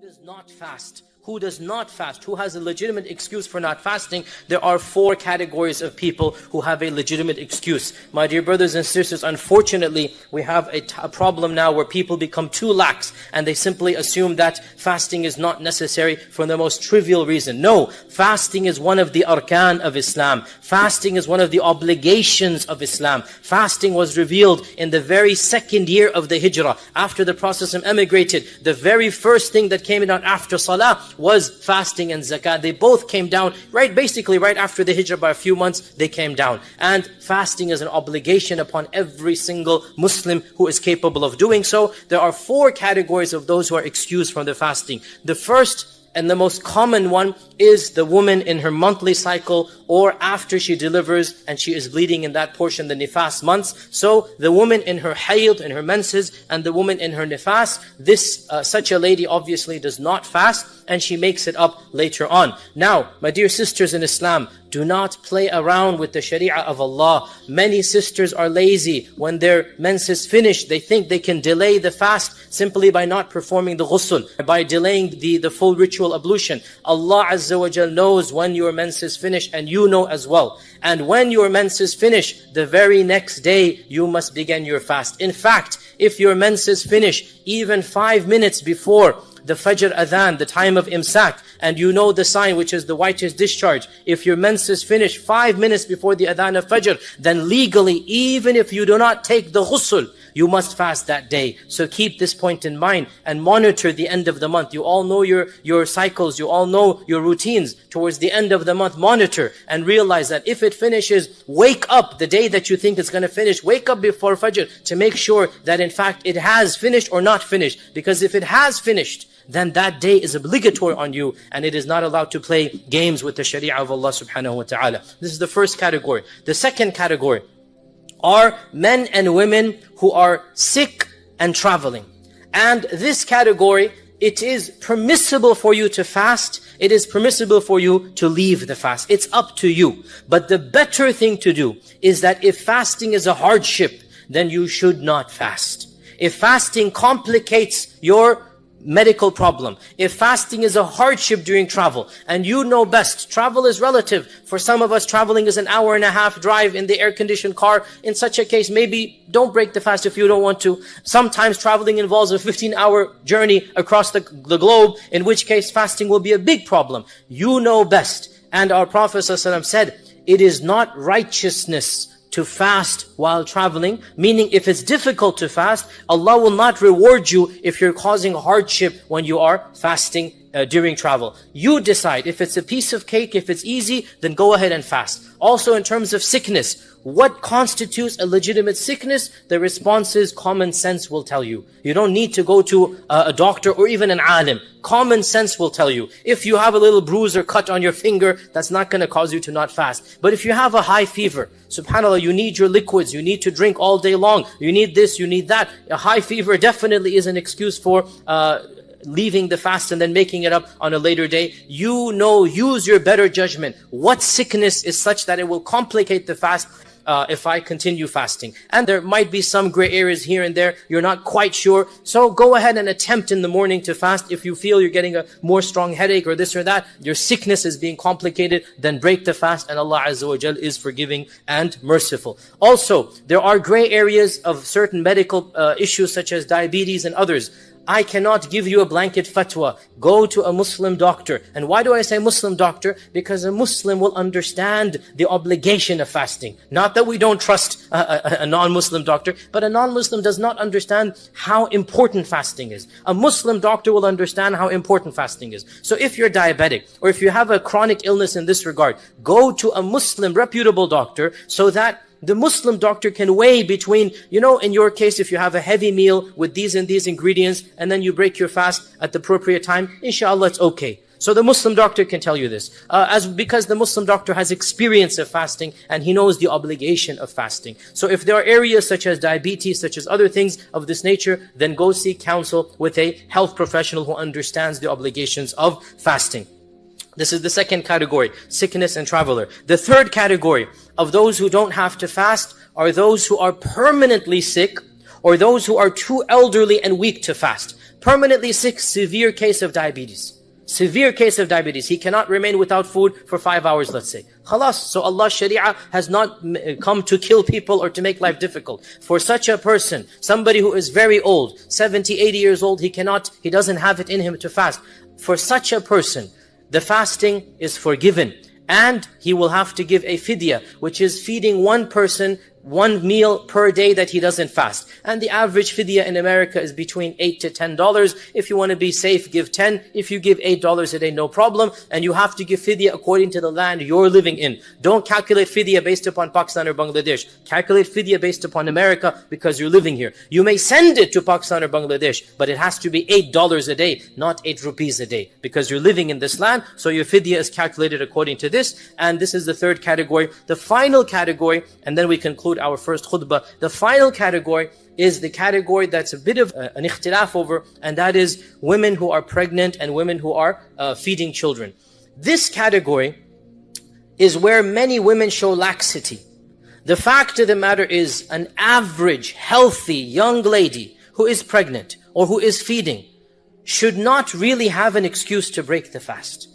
does not fast? Who does not fast? Who has a legitimate excuse for not fasting? There are 4 categories of people who have a legitimate excuse. My dear brothers and sisters, unfortunately, we have a problem now where people become too lax and they simply assume that fasting is not necessary for the most trivial reason. No, fasting is one of the arkan of Islam. Fasting is one of the obligations of Islam. Fasting was revealed in the very second year of the Hijrah. After the Prophet emigrated, the very first thing that came out after Salah was fasting and zakat. They both came down basically right after the Hijrah by a few months, they came down. And fasting is an obligation upon every single Muslim who is capable of doing so. There are 4 categories of those who are excused from the fasting. The first and the most common one is the woman in her monthly cycle or after she delivers and she is bleeding in that portion, the nifas months. So the woman in her hayd, in her menses, and the woman in her nifas, such a lady obviously does not fast and she makes it up later on. Now, my dear sisters in Islam, do not play around with the sharia of Allah. Many sisters are lazy. When their menses finish, they think they can delay the fast simply by not performing the ghusl, by delaying the full ritual ablution. Allah Azza wa Jal knows when your menses finish, and you know as well. And when your menses finish, the very next day, you must begin your fast. In fact, if your menses finish even 5 minutes before the Fajr Adhan, the time of Imsak, and you know the sign which is the whitish discharge, if your menses finish 5 minutes before the Adhan of Fajr, then legally, even if you do not take the ghusl, you must fast that day. So keep this point in mind and monitor the end of the month. You all know your cycles, you all know your routines. Towards the end of the month, monitor and realize that if it finishes, wake up the day that you think it's going to finish. Wake up before Fajr to make sure that in fact it has finished or not finished. Because if it has finished, then that day is obligatory on you and it is not allowed to play games with the sharia of Allah subhanahu wa ta'ala. This is the first category. The second category are men and women who are sick and traveling. And this category, it is permissible for you to fast. It is permissible for you to leave the fast. It's up to you. But the better thing to do is that if fasting is a hardship, then you should not fast. If fasting complicates your medical problem, if fasting is a hardship during travel, and you know best, travel is relative. For some of us, traveling is an hour and a half drive in the air-conditioned car. In such a case, maybe don't break the fast if you don't want to. Sometimes traveling involves a 15-hour journey across the globe, in which case fasting will be a big problem. You know best. And our Prophet ﷺ said, it is not righteousness to fast while traveling, meaning if it's difficult to fast, Allah will not reward you if you're causing hardship when you are fasting during travel. You decide. If it's a piece of cake, if it's easy, then go ahead and fast. Also in terms of sickness, what constitutes a legitimate sickness? The response is common sense will tell you. You don't need to go to a doctor or even an alim. Common sense will tell you. If you have a little bruise or cut on your finger, that's not going to cause you to not fast. But if you have a high fever, subhanAllah, you need your liquids, you need to drink all day long, you need this, you need that. A high fever definitely is an excuse for leaving the fast and then making it up on a later day. You know, use your better judgment. What sickness is such that it will complicate the fast if I continue fasting? And there might be some gray areas here and there. You're not quite sure. So go ahead and attempt in the morning to fast. If you feel you're getting a more strong headache or this or that, your sickness is being complicated, then break the fast, and Allah Azza wa Jal is forgiving and merciful. Also, there are gray areas of certain medical issues such as diabetes and others. I cannot give you a blanket fatwa. Go to a Muslim doctor. And why do I say Muslim doctor? Because a Muslim will understand the obligation of fasting. Not that we don't trust a non-Muslim doctor, but a non-Muslim does not understand how important fasting is. A Muslim doctor will understand how important fasting is. So if you're diabetic, or if you have a chronic illness in this regard, go to a Muslim reputable doctor so that the Muslim doctor can weigh between, in your case, if you have a heavy meal with these and these ingredients, and then you break your fast at the appropriate time, inshallah, it's okay. So the Muslim doctor can tell you this. Because the Muslim doctor has experience of fasting, and he knows the obligation of fasting. So if there are areas such as diabetes, such as other things of this nature, then go seek counsel with a health professional who understands the obligations of fasting. This is the second category, sickness and traveler. The third category of those who don't have to fast are those who are permanently sick or those who are too elderly and weak to fast. permanently sick, severe case of diabetes. Severe case of diabetes. He cannot remain without food for 5 hours, let's say. Khalas. So Allah's Sharia has not come to kill people or to make life difficult. For such a person, somebody who is very old, 70, 80 years old, he doesn't have it in him to fast. For such a person, the fasting is forgiven. And he will have to give a fidya, which is feeding one person 1 meal per day that he doesn't fast. And the average fidya in America is between $8 to $10. If you want to be safe, give 10. If you give $8 a day, no problem. And you have to give fidya according to the land you're living in. Don't calculate fidya based upon Pakistan or Bangladesh. Calculate fidya based upon America because you're living here. You may send it to Pakistan or Bangladesh, but it has to be $8 a day, not 8 rupees a day. Because you're living in this land, so your fidya is calculated according to this. And this is the third category. The final category, and then we conclude our first khutbah. The final category is the category that's a bit of an ikhtilaf over, and that is women who are pregnant and women who are feeding children. This category is where many women show laxity. The fact of the matter is, an average, healthy young lady who is pregnant or who is feeding should not really have an excuse to break the fast.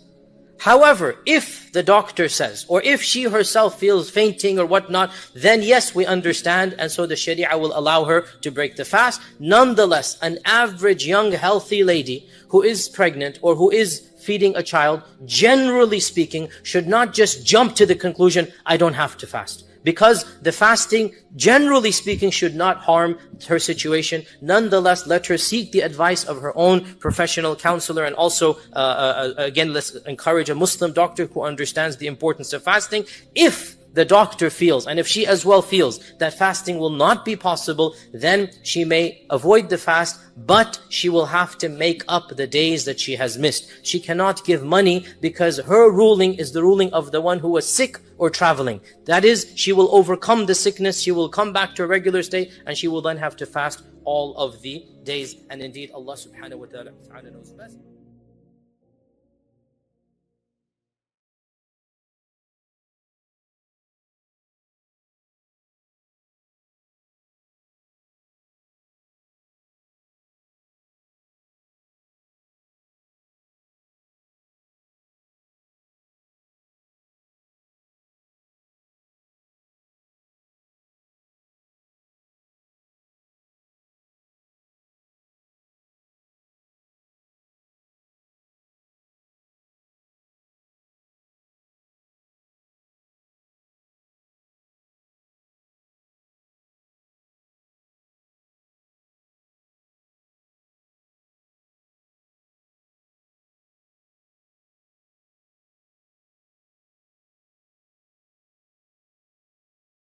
However, if the doctor says, or if she herself feels fainting or whatnot, then yes, we understand, and so the Sharia will allow her to break the fast. Nonetheless, an average young healthy lady who is pregnant or who is feeding a child, generally speaking, should not just jump to the conclusion, I don't have to fast. Because the fasting, generally speaking, should not harm her situation. Nonetheless, let her seek the advice of her own professional counselor. And also, again, let's encourage a Muslim doctor who understands the importance of fasting. If the doctor feels, and if she as well feels, that fasting will not be possible, then she may avoid the fast, but she will have to make up the days that she has missed. She cannot give money because her ruling is the ruling of the one who was sick or traveling. That is, she will overcome the sickness, she will come back to a regular state, and she will then have to fast all of the days. And indeed, Allah subhanahu wa ta'ala knows best.